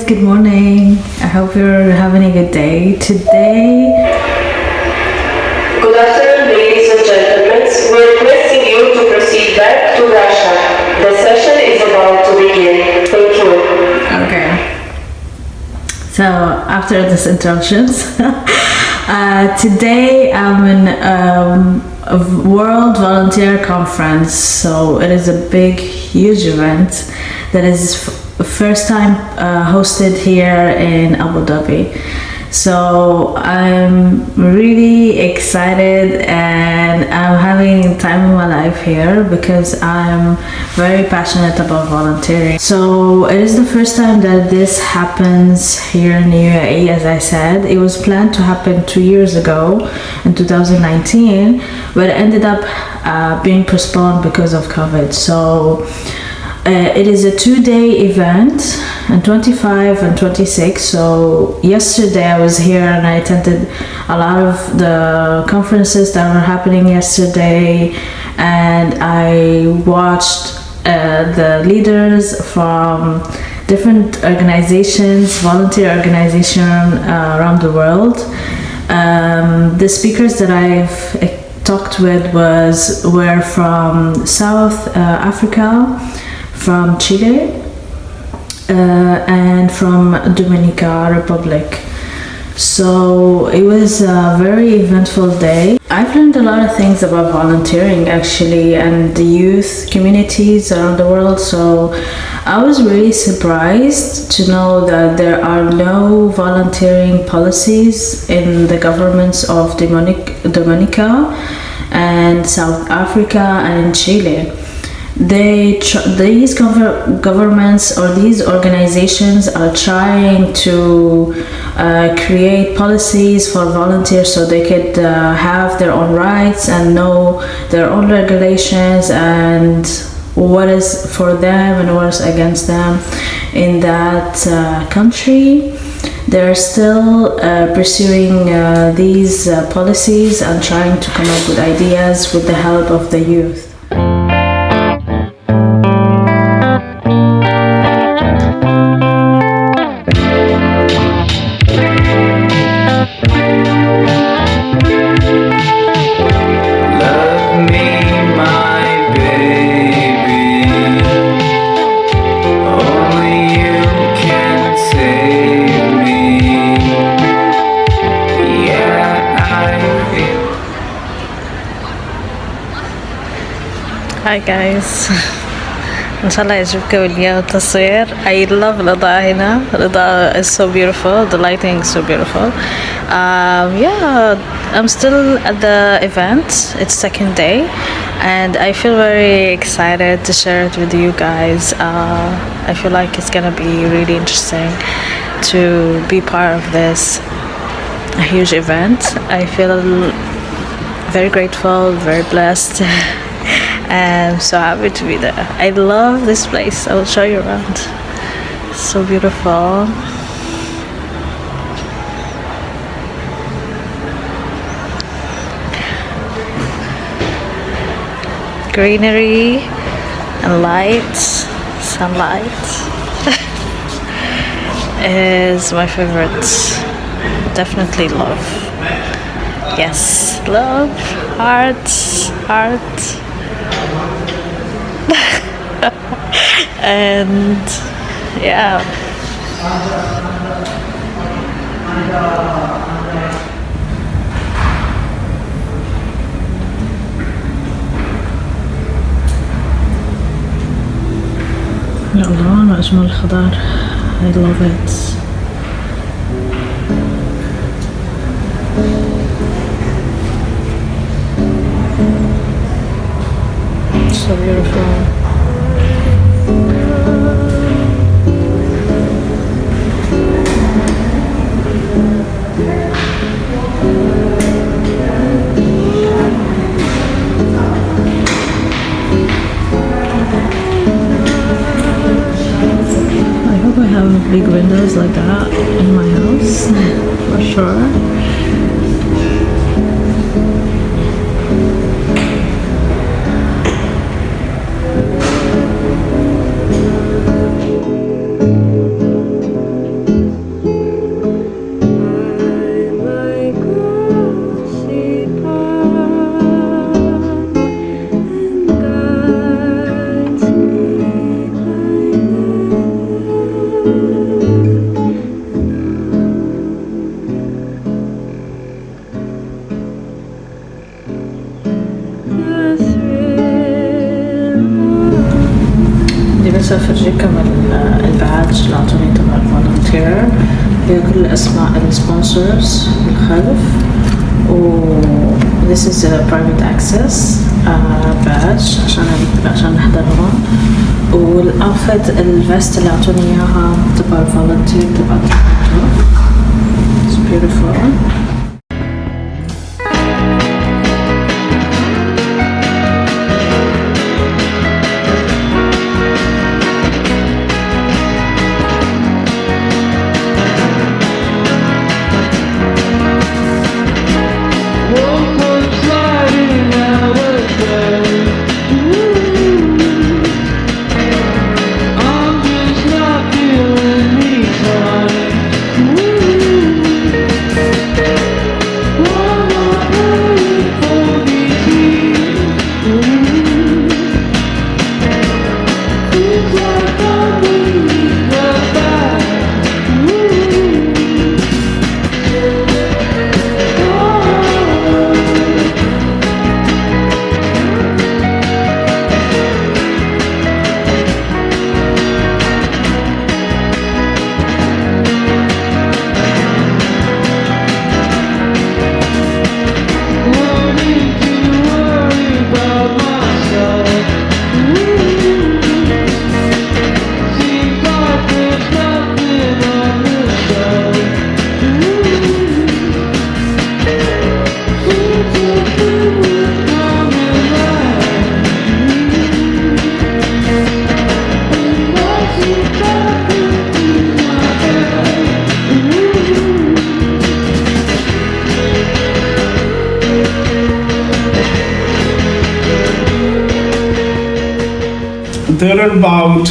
good morning. I hope you're having a good day. Today, Good afternoon, ladies and gentlemen. We're requesting you to proceed back to Russia. The session is about to begin. Thank you. okay. So after this introductions, today I'm in a World Volunteer Conference. So it is a big, huge event that is first time hosted here in Abu Dhabi. So I'm really excited and I'm having time of my life here because I'm very passionate about volunteering. So it is the first time that this happens here in the UAE. As I said, it was planned to happen 2 years ago in 2019, but it ended up being postponed because of COVID. So it is a 2-day event on 25 and 26. So yesterday I was here and I attended a lot of the conferences that were happening yesterday, and I watched the leaders from different organizations, volunteer organizations around the world. The speakers that I've talked with were from South Africa, from Chile, and from Dominica Republic. So it was a very eventful day. I've learned a lot of things about volunteering actually, and the youth communities around the world. So I was really surprised to know that there are no volunteering policies in the governments of Dominica and South Africa and in Chile. These governments or these organizations are trying to create policies for volunteers so they could have their own rights and know their own regulations and what is for them and what is against them in that country. They're still pursuing these policies and trying to come up with ideas with the help of the youth. Hi guys. إن شاء الله يعجبكم اليوم التصوير. I love الإضاءة هنا. الإضاءة is so beautiful. The lighting is so beautiful. Yeah, I'm still at the event. It's second day, and I feel very excited to share it with you guys. I feel like it's gonna be really interesting to be part of this huge event. I feel very grateful, very blessed. I'm so happy to be there. I love this place. I will show you around. So beautiful. Greenery and light, sunlight is my favorite. Definitely love. Yes, love, heart. And yeah, يا الله ما أجمل الخضار. I love it. So beautiful. I have big windows like that in my house for sure. أفرجيكم البادج اللي أعطوني تبع الفولنتير، هي كل أسماء السبونسرز بالخلف، و this is a private access badge عشان نحضرهم، والأوفيت الفيست اللي أعطوني إياها تبع الفولنتير تبع الفولنتير. It's beautiful. There are about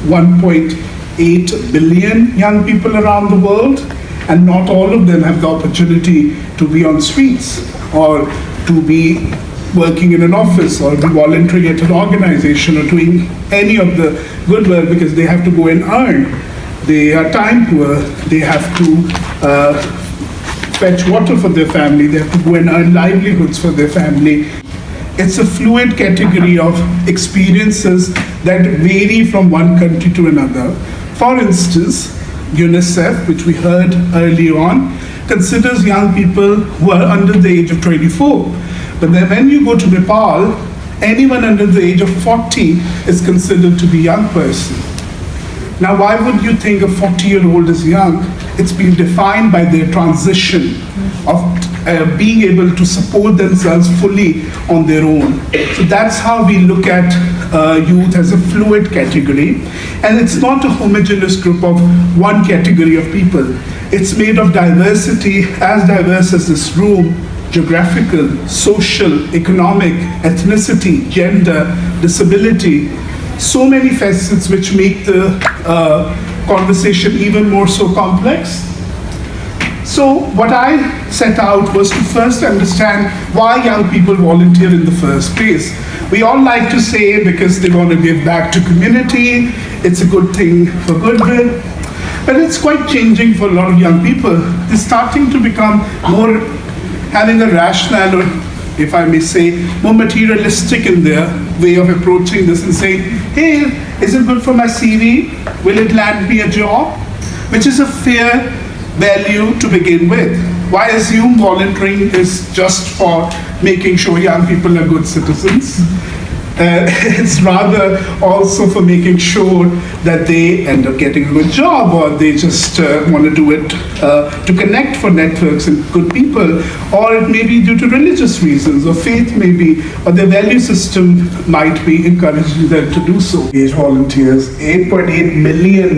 1.8 billion young people around the world, and not all of them have the opportunity to be on streets or to be working in an office or be volunteering at an organization or doing any of the good work, because they have to go and earn. They are time poor, they have to fetch water for their family, they have to go and earn livelihoods for their family. It's a fluid category of experiences that vary from one country to another. For instance, UNICEF, which we heard earlier on, considers young people who are under the age of 24. But then when you go to Nepal, anyone under the age of 40 is considered to be a young person. Now, why would you think a 40-year-old is young? It's been defined by their transition of being able to support themselves fully on their own. So that's how we look at youth as a fluid category. And it's not a homogeneous group of one category of people. It's made of diversity, as diverse as this room: geographical, social, economic, ethnicity, gender, disability. So many facets which make the conversation even more so complex. So what I set out was to first understand why young people volunteer in the first place. We all like to say because they want to give back to community, it's a good thing for goodwill, but it's quite changing for a lot of young people. They're starting to become more, having a rational, or if I may say, more materialistic in their way of approaching this and saying, hey, is it good for my CV? Will it land me a job? Which is a fair value to begin with. Why assume volunteering is just for making sure young people are good citizens? It's rather also for making sure that they end up getting a good job, or they just want to do it to connect for networks and good people, or it may be due to religious reasons, or faith maybe, or their value system might be encouraging them to do so. Engaged volunteers, 8.8 million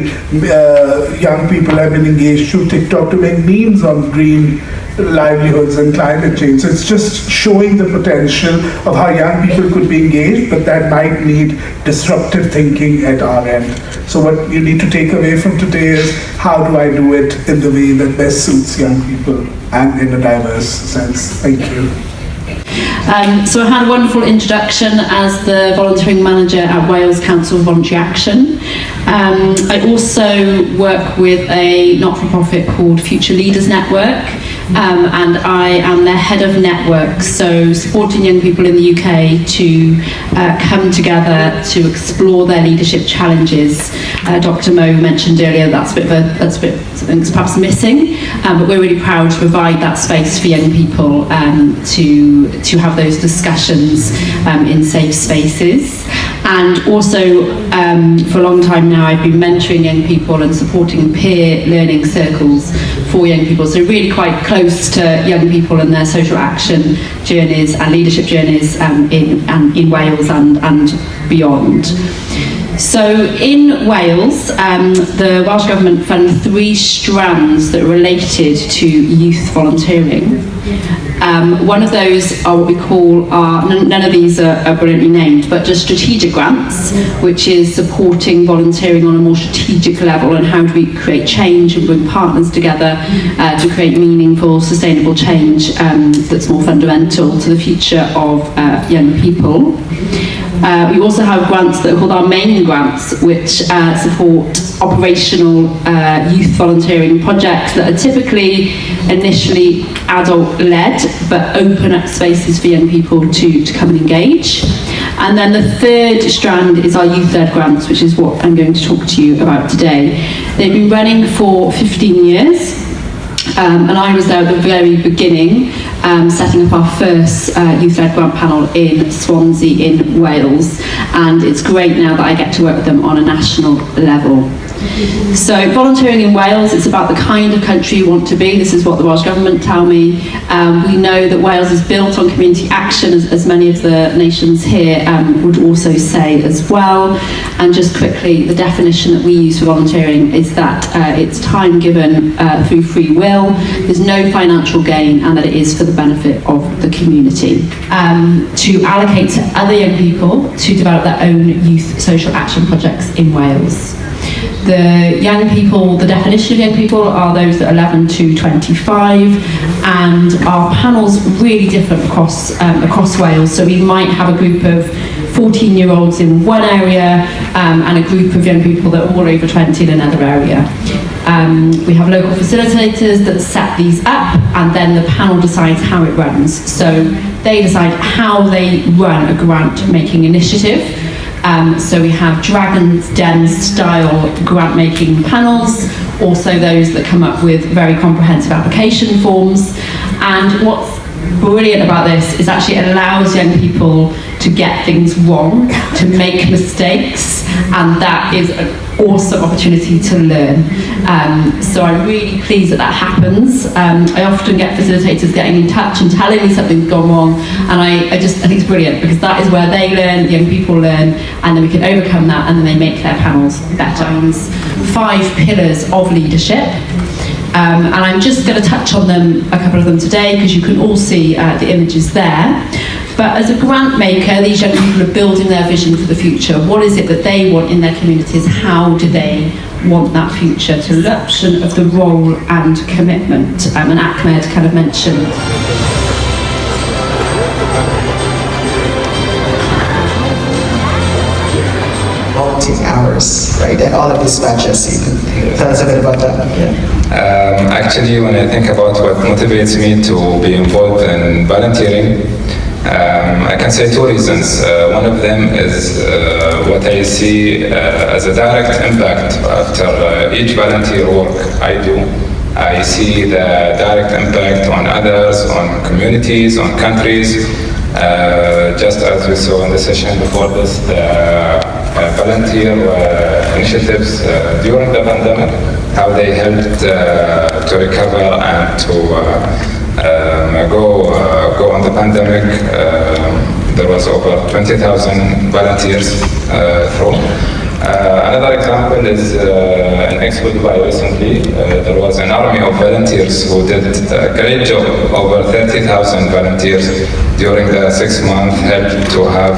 young people have been engaged through TikTok to make memes on green livelihoods and climate change. So it's just showing the potential of how young people could be engaged, but that might need disruptive thinking at our end. So what you need to take away from today is, how do I do it in the way that best suits young people and in a diverse sense? Thank you. So I had a wonderful introduction as the volunteering manager at Wales Council Voluntary Action. I also work with a not-for-profit called Future Leaders Network, and I am their head of network, so supporting young people in the UK to come together to explore their leadership challenges. Dr. Mo mentioned earlier that's a bit something that's perhaps missing, but we're really proud to provide that space for young people to have those discussions in safe spaces. And also, for a long time now, I've been mentoring young people and supporting peer learning circles for young people. So really quite close to young people and their social action journeys and leadership journeys in Wales and beyond. So in Wales, the Welsh Government fund 3 strands that are related to youth volunteering. One of those are what we call, none of these are brilliantly named, but just strategic grants, which is supporting volunteering on a more strategic level, and how do we create change and bring partners together to create meaningful, sustainable change that's more fundamental to the future of young people. We also have grants that are called our main grants, which support operational youth volunteering projects that are typically initially adult-led, but open up spaces for young people to come and engage. And then the 3rd strand is our youth-led grants, which is what I'm going to talk to you about today. They've been running for 15 years. And I was there at the very beginning, setting up our first youth-led grant panel in Swansea in Wales, and it's great now that I get to work with them on a national level. So volunteering in Wales, it's about the kind of country you want to be. This is what the Welsh Government tell me. We know that Wales is built on community action, as many of the nations here would also say as well. And just quickly, the definition that we use for volunteering is that it's time given through free will, there's no financial gain, and that it is for the benefit of the community. To allocate to other young people to develop their own youth social action projects in Wales. The young people, the definition of young people are those that are 11 to 25, and our panels really different across Wales. So we might have a group of 14-year-olds in one area and a group of young people that are all over 20 in another area. We have local facilitators that set these up, and then the panel decides how it runs. So they decide how they run a grant-making initiative. So we have Dragon's Den style grant making panels, also those that come up with very comprehensive application forms. And what's brilliant about this is actually it allows young people to get things wrong, to make mistakes, and that is an awesome opportunity to learn. So I'm really pleased that that happens. I often get facilitators getting in touch and telling me something's gone wrong, and I think it's brilliant, because that is where they learn, young people learn, and then we can overcome that, and then they make their panels better. 5 pillars of leadership. And I'm just going to touch on them, a couple of them today, because you can all see the images there. But as a grant maker, these young people are building their vision for the future. What is it that they want in their communities? How do they want that future to look? Of the role and commitment. And Ahmed kind of mentioned. Volunteering hours, right? And all of these badges. You can tell us a bit about that. Yeah. Actually, when I think about what motivates me to be involved in volunteering, I can say 2 reasons. One of them is what I see as a direct impact after each volunteer work I do. I see the direct impact on others, on communities, on countries. Just as we saw in the session before this, the volunteer initiatives during the pandemic, how they helped to recover and to go on the pandemic. There was over 20,000 volunteers through. Another example is in Abu Dhabi recently, there was an army of volunteers who did a great job. Over 30,000 volunteers during the 6 months helped to have,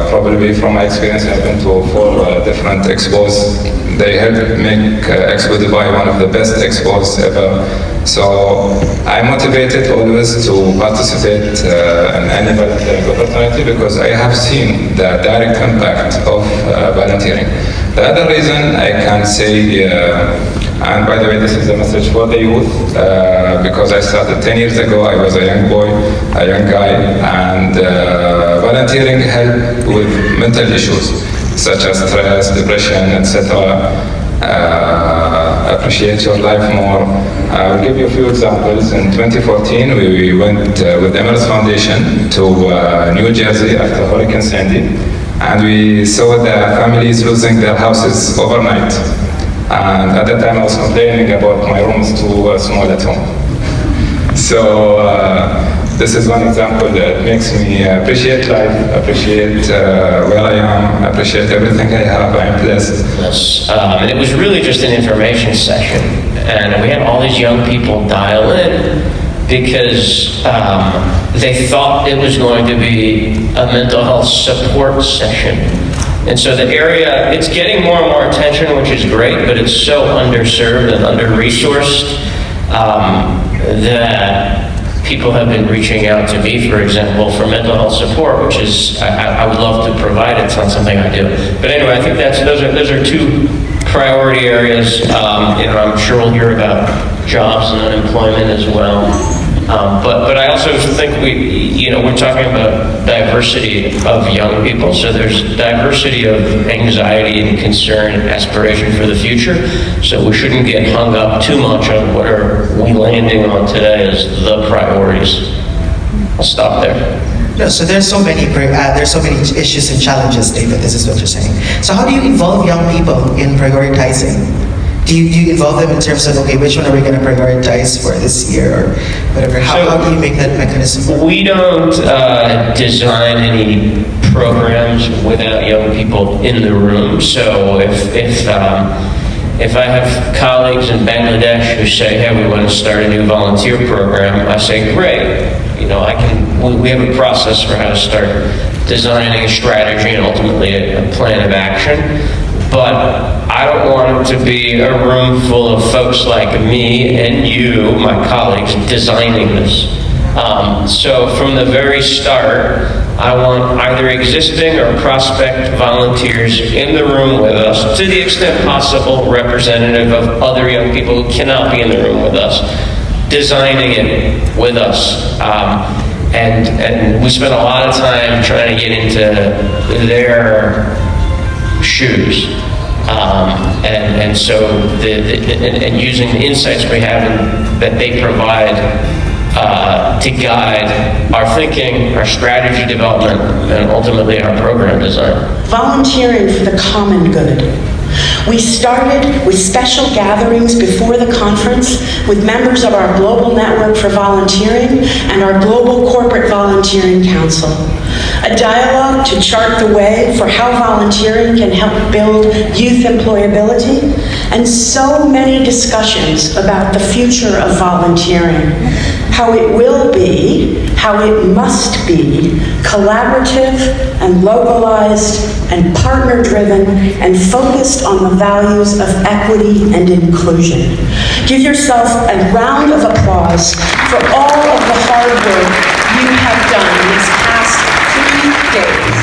probably from my experience, I've been to 4 different expos. They helped make Expo Dubai one of the best expos ever. So I'm motivated always to participate in any volunteering opportunity, because I have seen the direct impact of volunteering. The other reason I can say And by the way, this is a message for the youth, because I started 10 years ago. I was a young boy, a young guy, and volunteering helped with mental issues, such as stress, depression, etc. Appreciate your life more. I'll give you a few examples. In 2014, we went with Emirates Foundation to New Jersey after Hurricane Sandy, and we saw the families losing their houses overnight. And at that time, I was complaining about my rooms too small at home. So this is one example that makes me appreciate life, appreciate where I am, appreciate everything I have. I'm blessed. Yes. And it was really just an information session. And we had all these young people dial in because they thought it was going to be a mental health support session. And so the area, it's getting more and more attention, which is great, but it's so underserved and under-resourced that people have been reaching out to me, for example, for mental health support, which is, I would love to provide. It's not something I do. But anyway, I think those are two priority areas. I'm sure we'll hear about jobs and unemployment as well. But I also think we're talking about diversity of young people. So there's diversity of anxiety and concern and aspiration for the future. So we shouldn't get hung up too much on what are we landing on today as the priorities. I'll stop there. No, so there's so many issues and challenges, David. This is what you're saying. So how do you involve young people in prioritizing? Do you involve them in terms of, okay, which one are we going to prioritize for this year or whatever? How do you make that mechanism work? We don't design any programs without young people in the room. So if I have colleagues in Bangladesh who say, hey, we want to start a new volunteer program, I say, great. We have a process for how to start designing a strategy and ultimately a plan of action. But I don't want it to be a room full of folks like me and you, my colleagues, designing this. So from the very start, I want either existing or prospect volunteers in the room with us, to the extent possible, representative of other young people who cannot be in the room with us, designing it with us. And we spent a lot of time trying to get into their shoes. And so and using the insights we have and that they provide to guide our thinking, our strategy development, and ultimately our program design. Volunteering for the common good. We started with special gatherings before the conference with members of our global network for volunteering and our global corporate volunteering council. A dialogue to chart the way for how volunteering can help build youth employability, and so many discussions about the future of volunteering, how it will be, how it must be, collaborative and localized and partner-driven and focused on the values of equity and inclusion. Give yourself a round of applause for all of the hard work you have done these past 3 days.